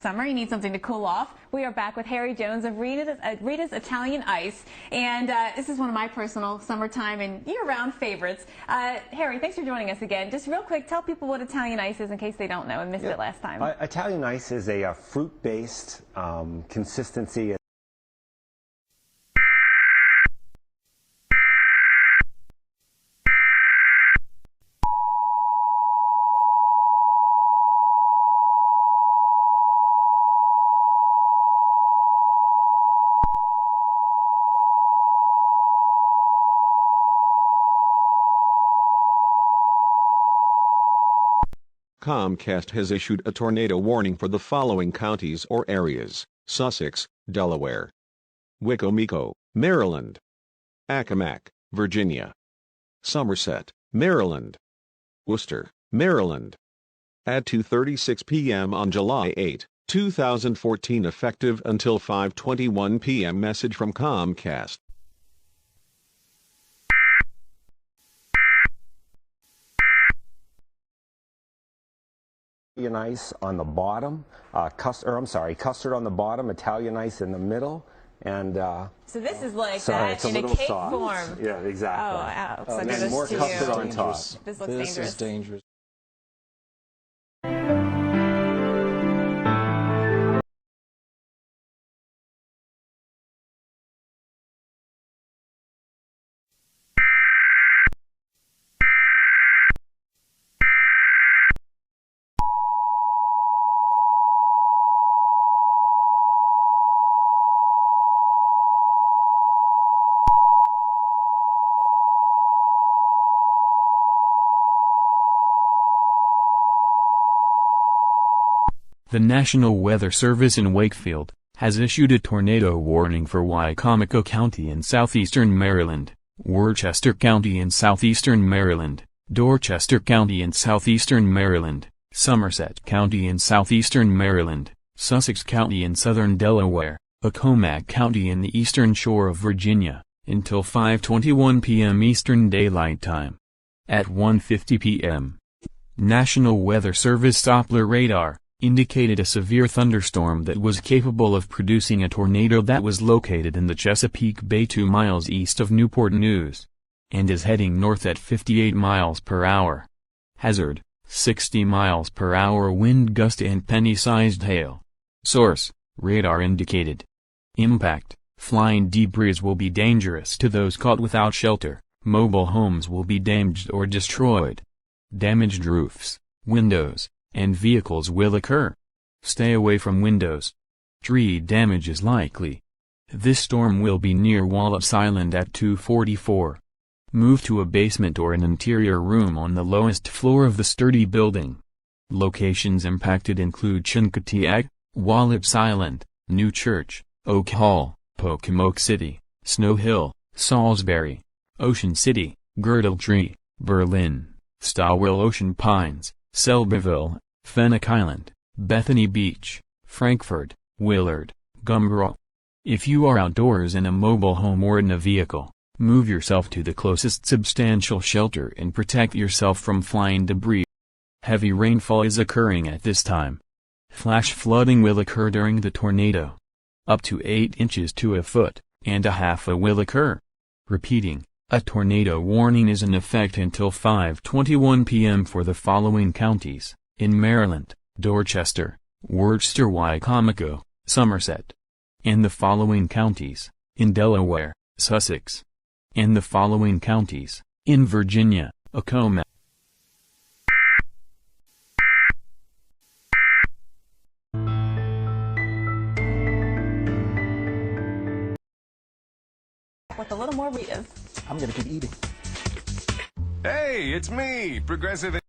Summer, you need something to cool off. We are back with Harry Jones of Rita's Italian Ice, and this is one of my personal summertime and year-round favorites. Harry, thanks for joining us again. Just real quick, tell people what Italian Ice is in case they don't know and missed it last time. Italian Ice is a fruit-based consistency. Comcast has issued a tornado warning for the following counties or areas: Sussex, Delaware; Wicomico, Maryland; Accomack, Virginia; Somerset, Maryland; Worcester, Maryland. At 2:36 p.m. on July 8, 2014, effective until 5:21 p.m. Message from Comcast. Italian Ice on the bottom, custard on the bottom, Italian Ice in the middle, and so this is like sorry, that in a cake form. Yeah, exactly. Oh, wow. So and then more custard on top. This looks dangerous. This is dangerous. The National Weather Service in Wakefield has issued a tornado warning for Wicomico County in southeastern Maryland, Worcester County in southeastern Maryland, Dorchester County in southeastern Maryland, Somerset County in southeastern Maryland, Sussex County in southern Delaware, Accomack County in the eastern shore of Virginia, until 5:21 p.m. Eastern Daylight Time. At 1:50 p.m., National Weather Service Doppler radar indicated a severe thunderstorm that was capable of producing a tornado that was located in the Chesapeake Bay 2 miles east of Newport News, and is heading north at 58 miles per hour. Hazard: 60 miles per hour wind gust and penny-sized hail. Source: radar indicated. Impact: flying debris will be dangerous to those caught without shelter. Mobile homes will be damaged or destroyed. Damaged roofs, windows, and vehicles will occur. Stay away from windows. Tree damage is likely. This storm will be near Wallops Island at 2:44. Move to a basement or an interior room on the lowest floor of the sturdy building. Locations impacted include Chincoteague, Wallops Island, New Church, Oak Hall, Pocomoke City, Snow Hill, Salisbury, Ocean City, Girdletree, Berlin, Stawell Ocean Pines, Selbyville, Fenwick Island, Bethany Beach, Frankfort, Willard, Gumboro. If you are outdoors in a mobile home or in a vehicle, move yourself to the closest substantial shelter and protect yourself from flying debris. Heavy rainfall is occurring at this time. Flash flooding will occur during the tornado. Up to 8 inches to a foot and a half will occur. Repeating, a tornado warning is in effect until 5:21 p.m. for the following counties: in Maryland, Dorchester, Worcester, Wicomico, Somerset. In the following counties: in Delaware, Sussex. In the following counties: in Virginia, Accomack. With a little more Rita's. I'm gonna keep eating. Hey, it's me, Progressive